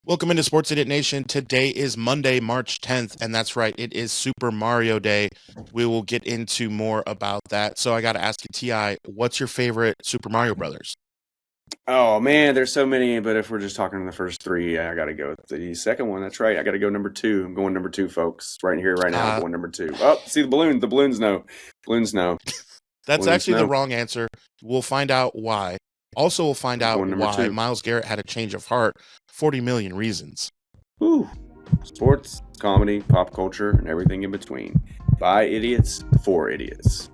Welcome into Sports Idiot Nation. Today is Monday, March 10th, and that's right, it is Super Mario Day. We will get into more about that. So I got to ask you, T.I., what's your favorite Super Mario Brothers? Oh man, there's so many, but if we're just talking the first three, I gotta go with the second one. That's right. I gotta go number two. I'm going number two, folks. Right here, right now, Uh, going number two. Oh, see the balloon. The balloons know. Balloons know. that's Balloons actually the know. wrong answer. We'll find out why. Also, we'll find I'm out going number why two. Miles Garrett had a change of heart. 40 million reasons. Woo. Sports, comedy, pop culture, and everything in between. By idiots, for idiots.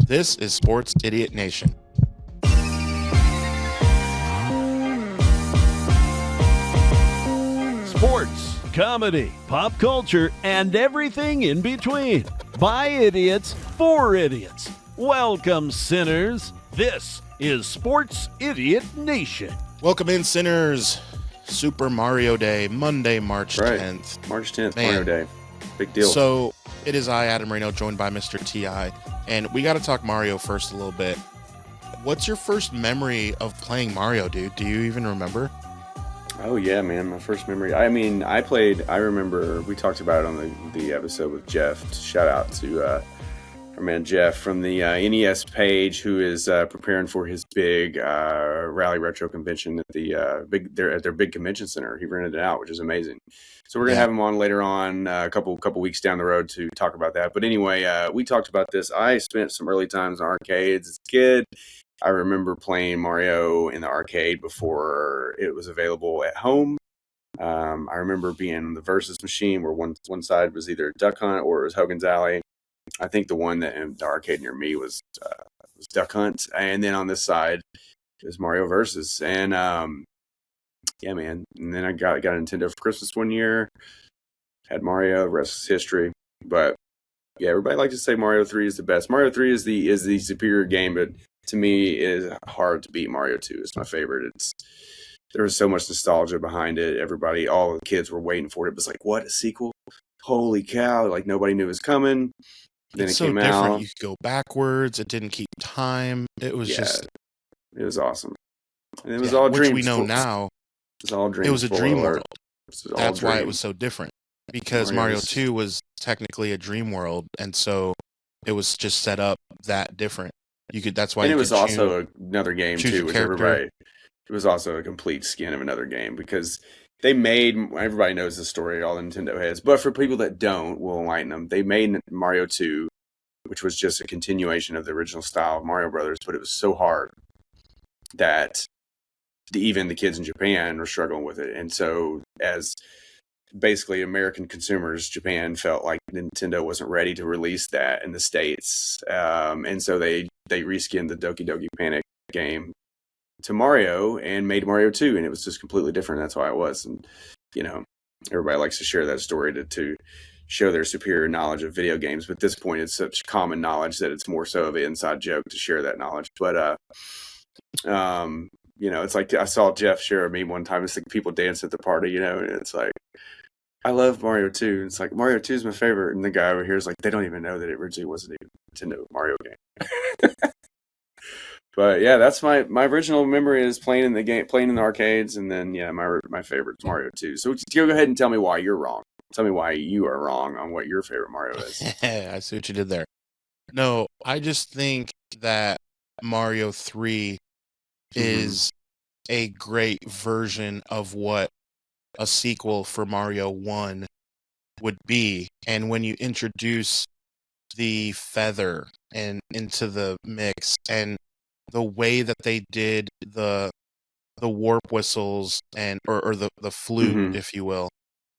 This is Sports Idiot Nation. Sports, comedy, pop culture, and everything in between. By idiots, for idiots. Welcome, sinners. This is Sports Idiot Nation. Welcome in, sinners. Super Mario Day, Monday, March Right. 10th. March 10th, Man. Mario Day. Big deal. So it is I, Adam Reno, joined by Mr. T.I., and we got to talk Mario first a little bit. What's your first memory of playing Mario, dude? Do you even remember? Oh yeah, man! My first memory. I mean, I remember we talked about it on the episode with Jeff. Shout out to our man Jeff from the NES page, who is preparing for his big Rally Retro convention at their big convention center. He rented it out, which is amazing. So we're gonna have him on later on, a couple weeks down the road to talk about that. But anyway, we talked about this. I spent some early times in arcades as a kid. I remember playing Mario in the arcade before it was available at home. I remember being in the Versus machine where one side was either Duck Hunt or it was Hogan's Alley. I think the one that in the arcade near me was Duck Hunt, and then on this side it was Mario Versus. And yeah, man. And then I got a Nintendo for Christmas one year. Had Mario, rest is history. But yeah, everybody likes to say Mario 3 is the best. Mario 3 is the superior game, but to me, it is hard to beat Mario 2. It's my favorite. There was so much nostalgia behind it. Everybody, all the kids were waiting for it. It was like, what, a sequel? Holy cow. Like, nobody knew it was coming. Then It's it so came different. out. You could go backwards. It didn't keep time. It was just... It was awesome. And it was all which dreams. we know now. It was all dreams. It was a dream world. That's why it dream. was so different. Because Mario 2 was technically a dream world, and so it was just set up that different. That's why. And it was also another game too. With everybody, it was also a complete skin of another game because everybody knows the story, all the Nintendo heads, but for people that don't, we'll enlighten them. They made Mario 2, which was just a continuation of the original style of Mario Brothers, but it was so hard that even the kids in Japan were struggling with it. And so as basically American consumers, Japan felt like Nintendo wasn't ready to release that in the States. And so they reskinned the Doki Doki Panic game to Mario and made Mario 2, and it was just completely different. That's why it was. And, everybody likes to share that story to show their superior knowledge of video games. But at this point, it's such common knowledge that it's more so of an inside joke to share that knowledge. But, it's like I saw Jeff share a meme one time. It's like people dance at the party, and it's like, I love Mario 2. It's like, Mario 2 is my favorite. And the guy over here is like, they don't even know that it originally wasn't a Nintendo Mario game. But yeah, that's my original memory is playing in the arcades. And then, yeah, my favorite is Mario 2. So go ahead and tell me why you're wrong. Tell me why you are wrong on what your favorite Mario is. I see what you did there. No, I just think that Mario 3 is a great version of what a sequel for Mario 1 would be. And when you introduce the feather and into the mix and the way that they did the warp whistles and or the flute, if you will,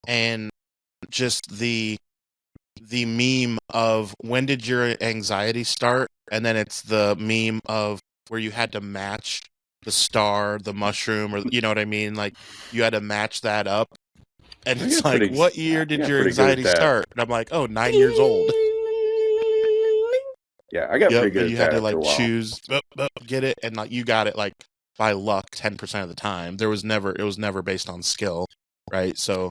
and just the meme of when did your anxiety start, and then it's the meme of where you had to match the star, the mushroom, or you know what I mean? Like you had to match that up. And it's like, what year did your anxiety start? And I'm like, 9 years old. Yeah, I got pretty good and you at had that to like choose, get it, and like you got it like by luck 10% of the time. It was never based on skill, right? So,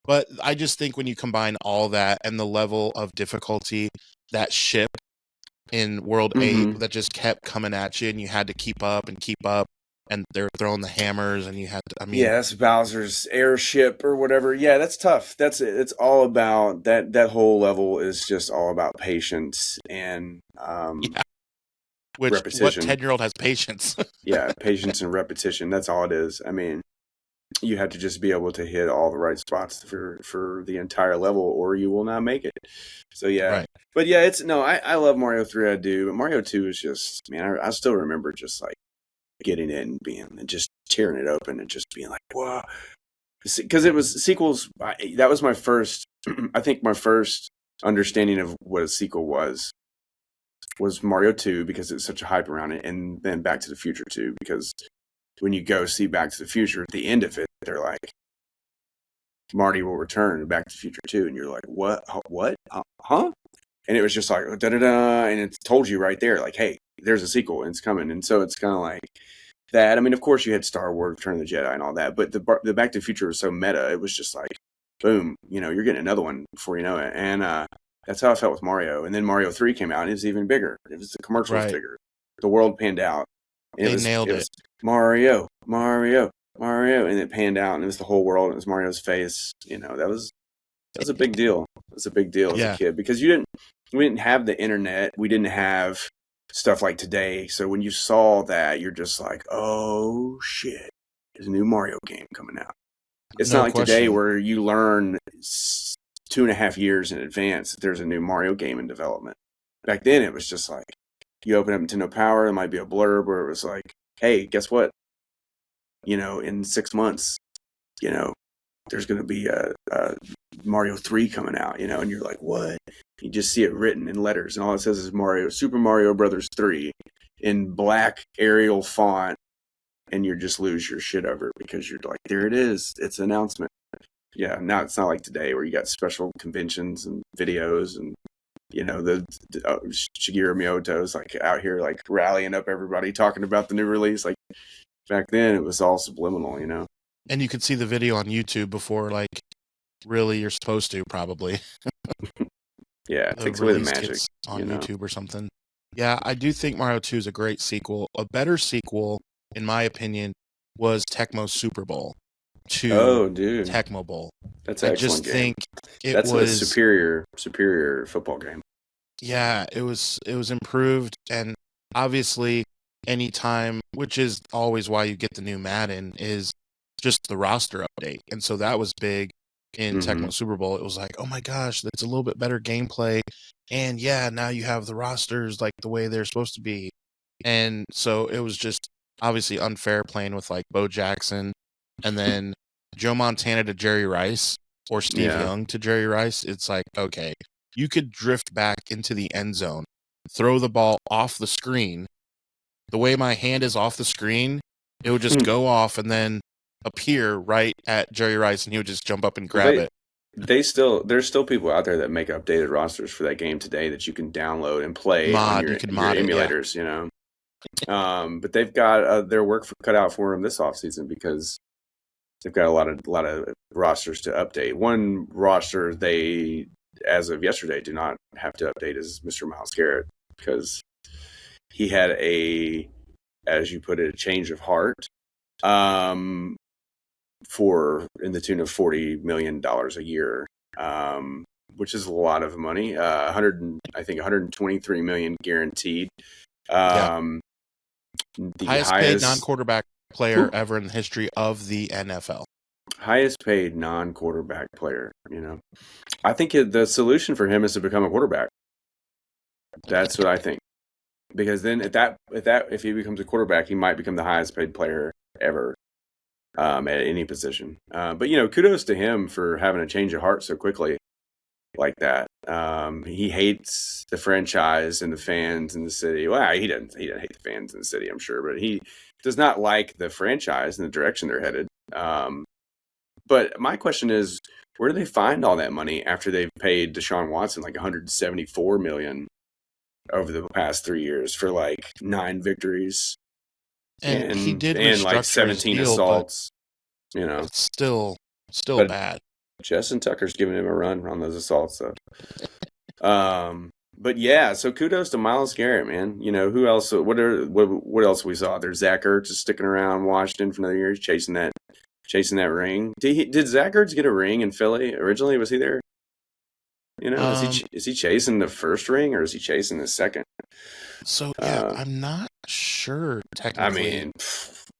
but I just think when you combine all that and the level of difficulty, that ship in World 8 that just kept coming at you and you had to keep up, and they're throwing the hammers, and you had to. I mean, Yeah, that's Bowser's airship or whatever. Yeah, that's tough. That's it. It's all about that. That whole level is just all about patience and yeah. Which what repetition. 10-year-old has patience? Yeah, patience and repetition. That's all it is. I mean, you have to just be able to hit all the right spots for the entire level, or you will not make it. So yeah, Right. but yeah, it's no. I love Mario 3. I do, but Mario 2 is just, man. I still remember just like getting it and just tearing it open and just being like, wow. Because it was sequels. That was my first. I think my first understanding of what a sequel was Mario 2, because it's such a hype around it, and then Back to the Future 2, because when you go see Back to the Future, at the end of it, they're like, Marty will return in Back to the Future 2, and you're like, what? Huh? And it was just like, da-da-da, and it told you right there, like, hey, there's a sequel, and it's coming. And so it's kind of like that. I mean, of course, you had Star Wars, Return of the Jedi, and all that, but the Back to the Future was so meta, it was just like, boom, you're getting another one before you know it. And that's how I felt with Mario. And then Mario 3 came out, and it was even bigger. The commercial was bigger. The world panned out. And they nailed it. It was Mario, and it panned out, and it was the whole world, and it was Mario's face. That was a big deal. It was a big deal as a kid, because we didn't have the internet. We didn't have stuff like today. So when you saw that, you're just like, oh shit, there's a new Mario game coming out. It's not like today where you learn 2.5 years in advance that there's a new Mario game in development. Back then, it was just like, you open up Nintendo Power, there might be a blurb where it was like, hey, guess what? In 6 months, there's going to be a Mario 3 coming out, and you're like, what? You just see it written in letters, and all it says is Super Mario Brothers 3 in black Arial font, and you just lose your shit over it, because you're like, there it is. It's an announcement. Yeah, now it's not like today where you got special conventions and videos, and the Shigeru Miyamoto's like out here like rallying up everybody talking about the new release. Like back then, it was all subliminal, And you could see the video on YouTube before, like, really you're supposed to, probably. Yeah, it takes away the magic on YouTube or something. Yeah, I do think Mario 2 is a great sequel. A better sequel, in my opinion, was Tecmo Super Bowl to Tecmo Bowl. That's an excellent game. That's a superior football game. Yeah, it was improved, and obviously anytime, which is always why you get the new Madden, is just the roster update. And so that was big in Tecmo Super Bowl. It was like, oh my gosh, that's a little bit better gameplay. And yeah, now you have the rosters like the way they're supposed to be. And so it was just obviously unfair playing with like Bo Jackson and then Joe Montana to Jerry Rice or Steve Young to Jerry Rice. It's like, okay, you could drift back into the end zone, throw the ball off the screen. The way my hand is off the screen, it would just go off and then appear right at Jerry Rice, and he would just jump up and grab it. There's still people out there that make updated rosters for that game today that you can download and play on your emulators, but they've got their work cut out for them this offseason, because they've got a lot of rosters to update. One roster they, as of yesterday, do not have to update is Mr. Myles Garrett, because he had as you put it, a change of heart. For in the tune of $40 million a year, which is a lot of money. 123 million guaranteed. The highest paid non-quarterback player ever in the history of the NFL. Highest paid non-quarterback player. I think the solution for him is to become a quarterback. That's what I think, because then if he becomes a quarterback, he might become the highest paid player ever. At any position. But kudos to him for having a change of heart so quickly like that. He hates the franchise and the fans in the city. Well, he doesn't hate the fans in the city, I'm sure, but he does not like the franchise and the direction they're headed. But my question is, where do they find all that money after they've paid Deshaun Watson like $174 million over the past 3 years for like 9 victories? And he did and like 17 assaults, It's still bad. Justin Tucker's giving him a run on those assaults, though. But yeah, so kudos to Myles Garrett, man. You know, who else? What else we saw? There's Zach Ertz just sticking around Washington for another year, chasing that ring. Did Zach Ertz get a ring in Philly originally? Was he there? You know, is he chasing the first ring or is he chasing the second? So yeah, I'm not sure technically. I mean,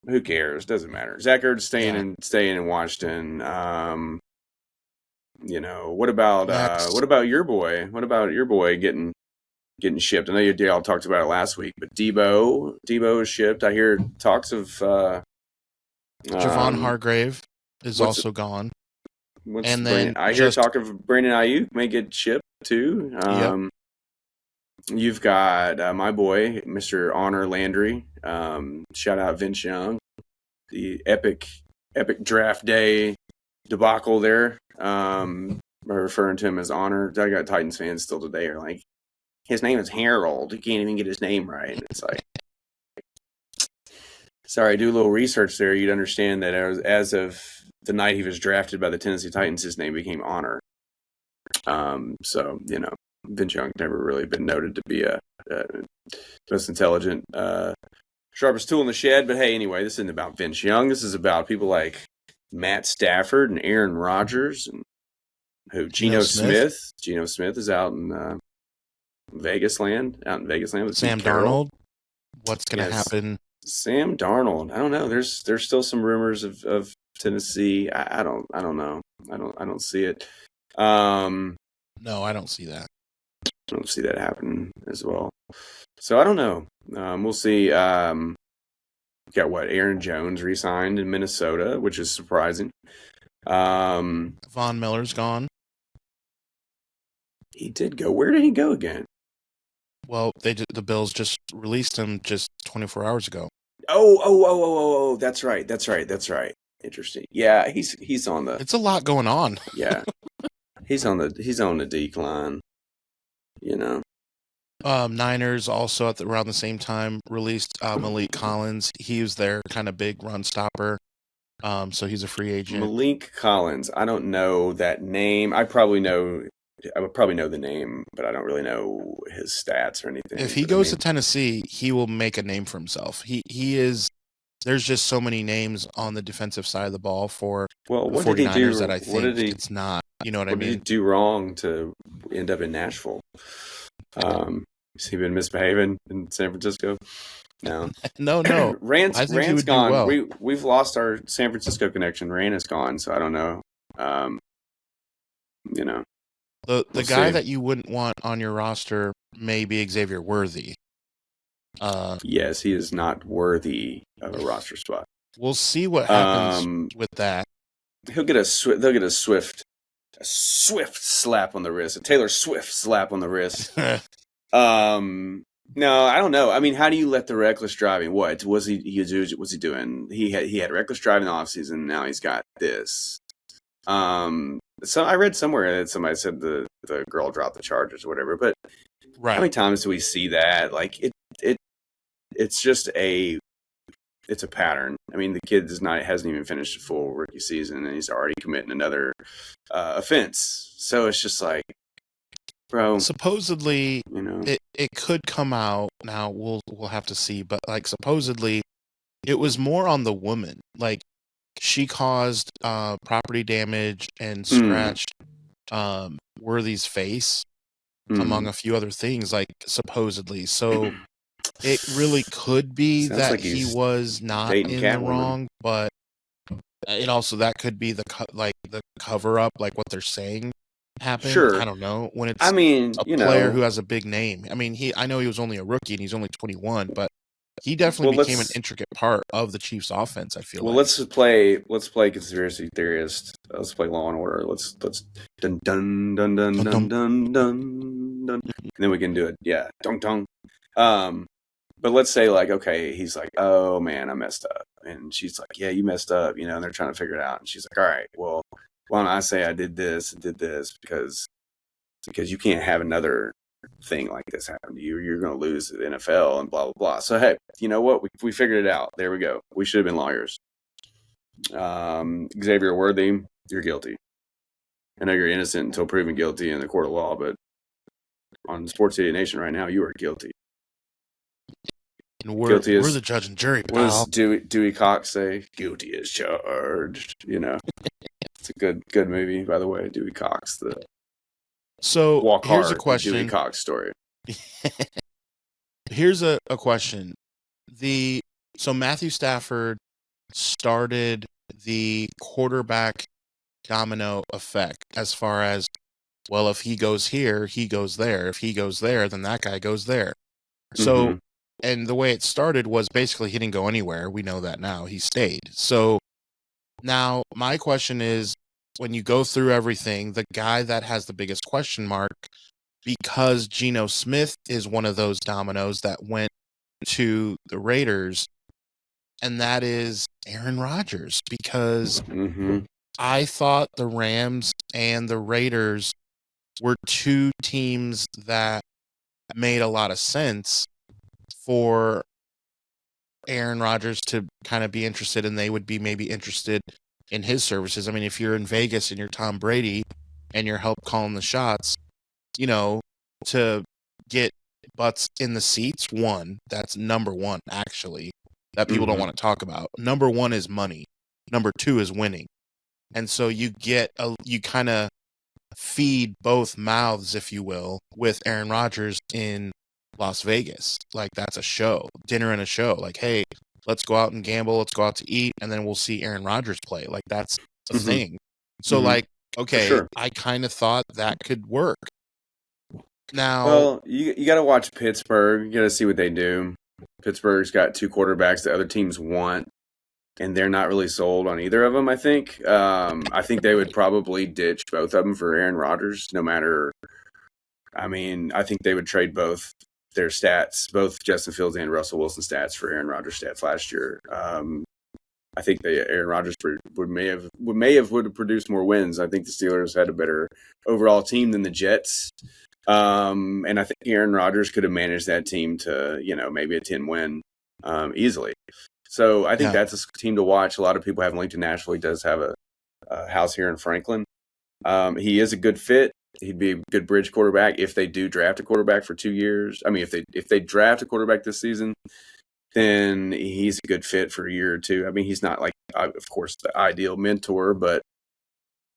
who cares? Doesn't matter. Zach Ertz staying in Washington. You know, what about your boy? What about your boy getting shipped? I know you all talked about it last week, but Debo is shipped. I hear talks of Javon Hargrave is also gone. And then I hear talk of Brandon Ayuk may get shipped too. You've got my boy, Mr. Honor Landry. Shout out Vince Young. The epic draft day debacle there. Referring to him as Honor. I got Titans fans still today are like, his name is Harold. He can't even get his name right. And it's like, sorry, do a little research there. You'd understand that as of the night he was drafted by the Tennessee Titans, his name became Honor. So, you know, Vince Young never really been noted to be a most intelligent, sharpest tool in the shed. But hey, anyway, this isn't about Vince Young. This is about people like Matt Stafford and Aaron Rodgers and Geno Smith. Geno Smith is out in Vegas land with Sam Darnold. What's going to happen? Sam Darnold. I don't know. There's still some rumors of Tennessee. I don't know. I don't see it. No, I don't see that. I don't see that happening as well. So I don't know. We'll see. Got what? Aaron Jones re-signed in Minnesota, which is surprising. Von Miller's gone. He did go. Where did he go again? Well, the Bills just released him just 24 hours ago. Oh! That's right. Interesting. Yeah, he's on the. It's a lot going on. Yeah, he's on the decline. You know. Niners also around the same time released Malik Collins. He was their kind of big run stopper. So he's a free agent. Malik Collins. I don't know that name. I would probably know the name, but I don't really know his stats or anything. If he goes to Tennessee, he will make a name for himself. He is. There's just so many names on the defensive side of the ball for the 49ers that I think it's not. You know what I mean? What did he do wrong to end up in Nashville? Has he been misbehaving in San Francisco? No. No. Rand's gone. Well. We've lost our San Francisco connection. Rand is gone, so I don't know. You know. The guy that you wouldn't want on your roster may be Xavier Worthy. Yes, he is not worthy of a roster spot. We'll see what happens with that. They'll get a swift slap on the wrist, a Taylor Swift slap on the wrist. No, I don't know. I mean, how do you let the reckless driving? What was he doing? He had reckless driving in the offseason. Now he's got this. So I read somewhere that somebody said the girl dropped the charges or whatever. But how many times do we see that? Like it's just it's a pattern. I mean, the kid hasn't even finished a full rookie season, and he's already committing another offense. So it's just like, bro. Supposedly, you know, it could come out. Now we'll have to see, but like supposedly, it was more on the woman. Like she caused property damage and scratched Worthy's face, among a few other things. Like supposedly, so. It really could be that like he was not in the wrong, but it also that could be the cover up, like what they're saying happened. Sure. I don't know when it's. I mean, a player who has a big name. I mean, I know he was only a rookie and he's only 21, but he definitely became an intricate part of the Chiefs' offense. I feel. Well, let's play conspiracy theorist. Let's play Law and Order. Let's dun dun dun dun dun dun dun dun, and then we can do it. Yeah, dun dun. But let's say, like, okay, he's like, oh, man, I messed up. And she's like, yeah, you messed up, you know, and they're trying to figure it out. And she's like, all right, well, why don't I say I did this because you can't have another thing like this happen to you. You're going to lose the NFL and blah, blah, blah. So, hey, you know what? We figured it out. There we go. We should have been lawyers. Xavier Worthy, you're guilty. I know you're innocent until proven guilty in the court of law, but on Sports Idiot Nation right now, you are guilty. And we're the judge and jury, pal. What does Dewey Cox say? Guilty as charged. It's a good movie, by the way. Dewey Cox, So Walk here's Hard, a question. The Dewey Cox story. Here's a question. So Matthew Stafford started the quarterback domino effect as far as, well, if he goes here, he goes there. If he goes there, then that guy goes there. So, and the way it started was basically he didn't go anywhere. We know that now. He stayed. So now my question is, when you go through everything, the guy that has the biggest question mark, because Geno Smith is one of those dominoes that went to the Raiders, and that is Aaron Rodgers, because I thought the Rams and the Raiders were two teams that made a lot of sense for Aaron Rodgers to kind of be interested, and they would be maybe interested in his services. I mean, if you're in Vegas and you're Tom Brady and you're help calling the shots, to get butts in the seats, that's number one, actually, that people don't want to talk about. Number one is money. Number two is winning. And so you kind of feed both mouths, if you will, with Aaron Rodgers in Las Vegas. Like, that's a show, dinner and a show. Like, hey, let's go out and gamble, let's go out to eat, and then we'll see Aaron Rodgers play. Like, that's a thing. So, okay, sure. I kind of thought that could work. Now, well, you got to watch Pittsburgh. You got to see what they do. Pittsburgh's got two quarterbacks that other teams want, and they're not really sold on either of them, I think. I think they would probably ditch both of them for Aaron Rodgers, no matter – I mean, I think they would trade both their stats, both Justin Fields and Russell Wilson stats, for Aaron Rodgers stats last year. I think Aaron Rodgers would have produced more wins. I think the Steelers had a better overall team than the Jets. And I think Aaron Rodgers could have managed that team to, maybe a 10-win easily. So I think that's a team to watch. A lot of people haven't linked to Nashville. He does have a house here in Franklin. He is a good fit. He'd be a good bridge quarterback if they do draft a quarterback for 2 years. I mean, if they draft a quarterback this season, then he's a good fit for a year or two. I mean, he's not like, of course, the ideal mentor, but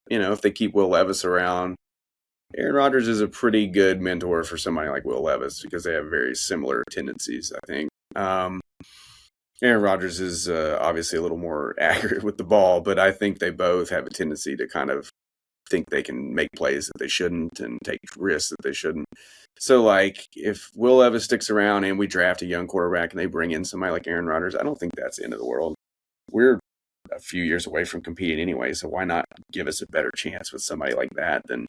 if they keep Will Levis around, Aaron Rodgers is a pretty good mentor for somebody like Will Levis because they have very similar tendencies, I think. Aaron Rodgers is obviously a little more accurate with the ball, but I think they both have a tendency to kind of think they can make plays that they shouldn't and take risks that they shouldn't. So, like, if Will Levis sticks around and we draft a young quarterback and they bring in somebody like Aaron Rodgers, I don't think that's the end of the world. We're a few years away from competing anyway, so why not give us a better chance with somebody like that than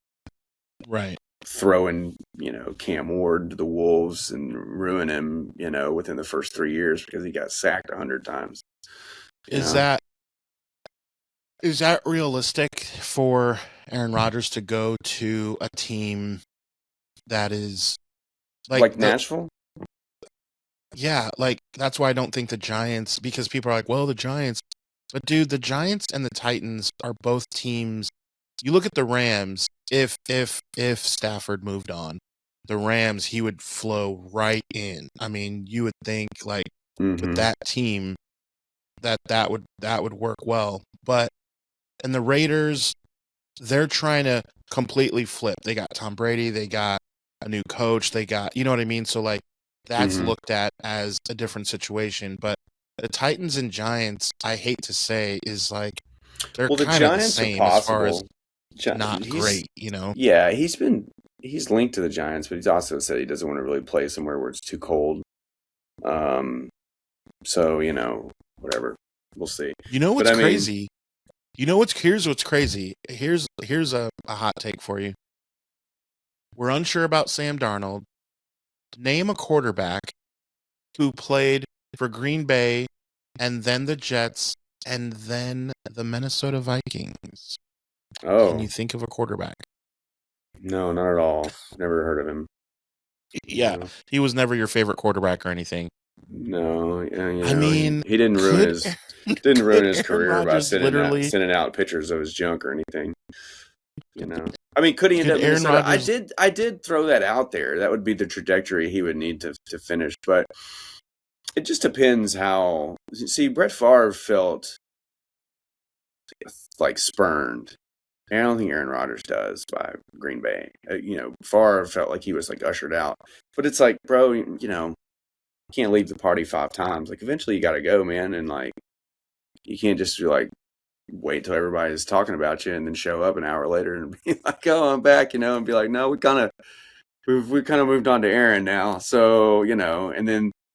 throwing, Cam Ward to the Wolves and ruin him, within the first 3 years because he got sacked 100 times. Is that realistic for Aaron Rodgers to go to a team that is like Nashville? Yeah, like, that's why I don't think the Giants, because people are like, well, the Giants. But, dude, the Giants and the Titans are both teams. You look at the Rams, if Stafford moved on, the Rams, he would flow right in. I mean, you would think, like, with that team, that would work well. But and the Raiders, they're trying to completely flip. They got Tom Brady, they got a new coach, they got, you know what I mean? So, like, that's looked at as a different situation. But the Titans and Giants, I hate to say, is like, they're kind of the same as far as not great, Yeah, he's linked to the Giants, but he's also said he doesn't want to really play somewhere where it's too cold. So, whatever. We'll see. What's crazy? Here's what's crazy. Here's a hot take for you. We're unsure about Sam Darnold. Name a quarterback who played for Green Bay and then the Jets and then the Minnesota Vikings. Oh. Can you think of a quarterback? No, not at all. Never heard of him. Yeah, he was never your favorite quarterback or anything. No, I mean, he didn't ruin his career by sending out pictures of his junk or anything. I mean, could he end Could up Aaron Minnesota? Rodgers? I did throw that out there. That would be the trajectory he would need to finish. But it just depends how. See, Brett Favre felt like spurned. And I don't think Aaron Rodgers does by Green Bay. Favre felt like he was like ushered out. But it's like, bro, you can't leave the party 5 times. Like, eventually you got to go, man. And like, you can't just be like, wait till everybody's talking about you and then show up an hour later and be like, oh, I'm back, and be like, no, we kind of moved on to Aaron now. So,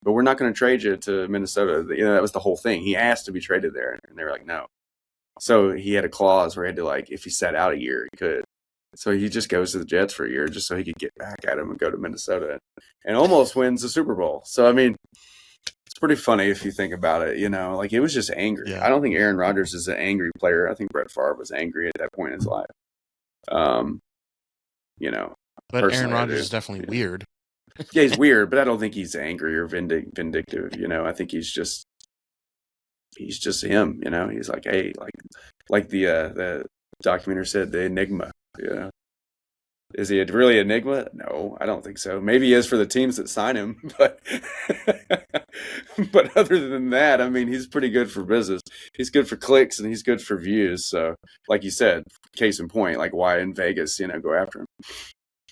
but we're not going to trade you to Minnesota. That was the whole thing. He asked to be traded there and they were like, no. So he had a clause where he had to, like, if he sat out a year, he could. So he just goes to the Jets for a year just so he could get back at him and go to Minnesota and almost wins the Super Bowl. So, I mean, it's pretty funny if you think about it, like it was just angry. Yeah. I don't think Aaron Rodgers is an angry player. I think Brett Favre was angry at that point in his life. But Aaron Rodgers is definitely weird. Yeah, he's weird, but I don't think he's angry or vindictive. I think he's just him. He's like, hey, like the documentary said, the enigma. Is he really an enigma? No, I don't think so. Maybe he is for the teams that sign him, but but other than that, I mean, he's pretty good for business. He's good for clicks and he's good for views. So, like you said, case in point, like why in Vegas, go after him.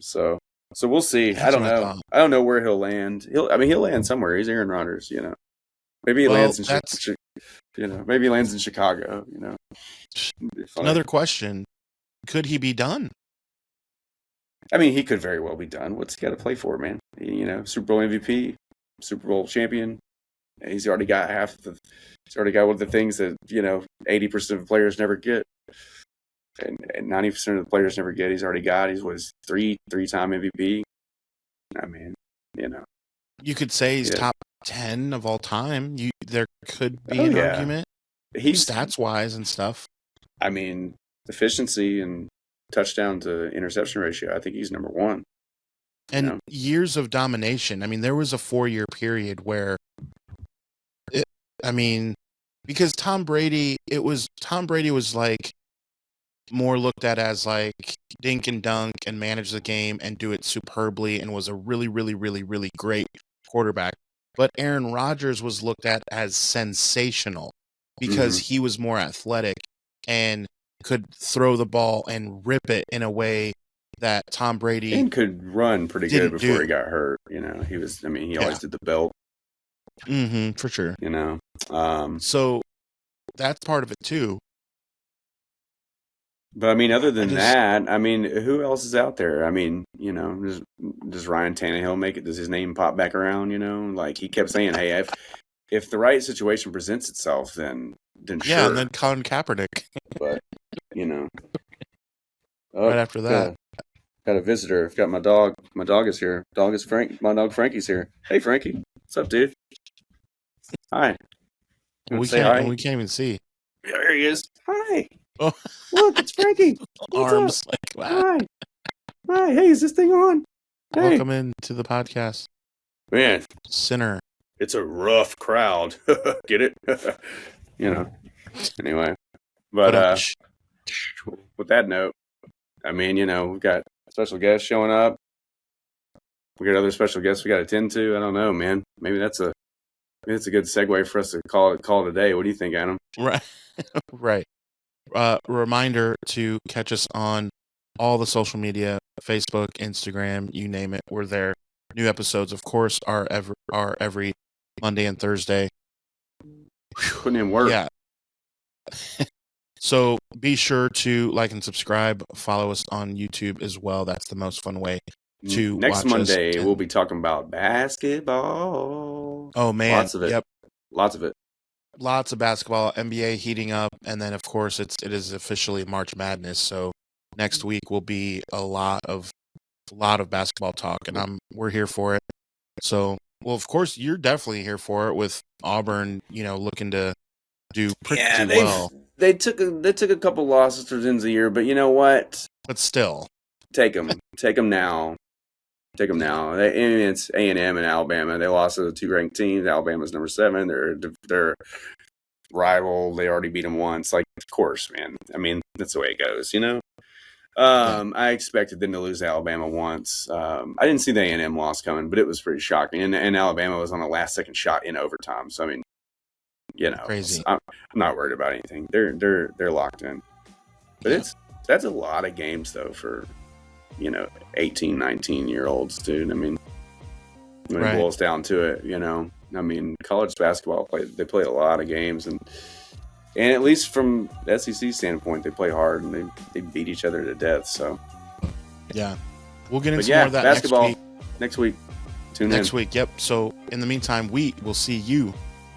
So we'll see. That's I don't what know. thought. I don't know where he'll land. He'll land somewhere. He's Aaron Rodgers. Maybe he lands in maybe he lands in Chicago. Another question: could he be done? I mean, he could very well be done. What's he got to play for, man? Super Bowl MVP, Super Bowl champion. He's already got he's already got one of the things that 80% of players never get, and 90% of the players never get. He's already got. He was three-time MVP. I mean, You could say he's top 10 of all time. There could be an argument, he's stats wise and stuff. I mean, efficiency and touchdown to interception ratio, I think he's number 1. And years of domination. I mean, there was a 4-year period where because Tom Brady was like more looked at as like dink and dunk and manage the game and do it superbly and was a really, really, really, really great quarterback. But Aaron Rodgers was looked at as sensational because he was more athletic and could throw the ball and rip it in a way that Tom Brady and could run pretty good before he got hurt. He was. I mean, he always did the belt. For sure. So that's part of it too. But I mean, other than that, I mean, who else is out there? I mean, does Ryan Tannehill make it? Does his name pop back around? Like he kept saying, "Hey, if the right situation presents itself, then sure." Yeah, and then Colin Kaepernick. But right after that, got a visitor. I've got my dog. My dog is here. My dog Frankie's here. Hey, Frankie, what's up, dude? Hi. We can't even see. There he is. Hi. Oh. Look, it's Frankie. Arms like that. Hi. Hey, is this thing on? Hey. Welcome into the podcast. Man. Sinner. It's a rough crowd. Get it? Anyway. But with that note, I mean, we've got special guests showing up. We got other special guests we got to attend to. I don't know, man. Maybe that's a good segue for us to call it a day. What do you think, Adam? Right. Right. Reminder to catch us on all the social media, Facebook, Instagram, you name it. We're there. New episodes, of course, are every Monday and Thursday. Putting in work. Yeah. So be sure to like and subscribe. Follow us on YouTube as well. That's the most fun way to Next watch Monday, we'll be talking about basketball. Oh, man. Lots of it. Yep. Lots of it. Lots of basketball, NBA heating up, and then of course it is officially March Madness. So next week will be a lot of basketball talk, and we're here for it. So, well, of course you're definitely here for it with Auburn, looking to do pretty well. They took a couple losses towards the end of the year, but you know what? But still, take them now. It's A&M and Alabama. They lost to the 2 ranked teams. Alabama's number 7. They're rival. They already beat them once. Like, of course, man. I mean, that's the way it goes, I expected them to lose to Alabama once. I didn't see the A&M loss coming, but it was pretty shocking. And Alabama was on a last-second shot in overtime. So I mean, Crazy. I'm not worried about anything. They're locked in. But that's a lot of games though for 18, 19-year-olds, dude. I mean, when it boils down to it, I mean, college basketball they play a lot of games, and at least from the SEC standpoint, they play hard and they beat each other to death. So yeah, we'll get into more of that basketball next week. Tune in next week. Yep. So in the meantime, we will see you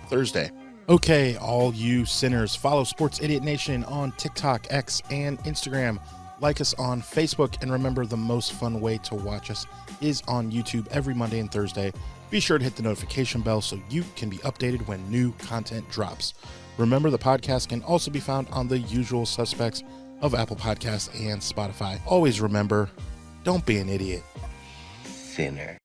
Thursday. Okay, all you sinners, follow Sports Idiot Nation on TikTok, X, and Instagram. Like us on Facebook, and remember, the most fun way to watch us is on YouTube every Monday and Thursday. Be sure to hit the notification bell so you can be updated when new content drops. Remember, the podcast can also be found on the usual suspects of Apple Podcasts and Spotify. Always remember, don't be an idiot. Sinner.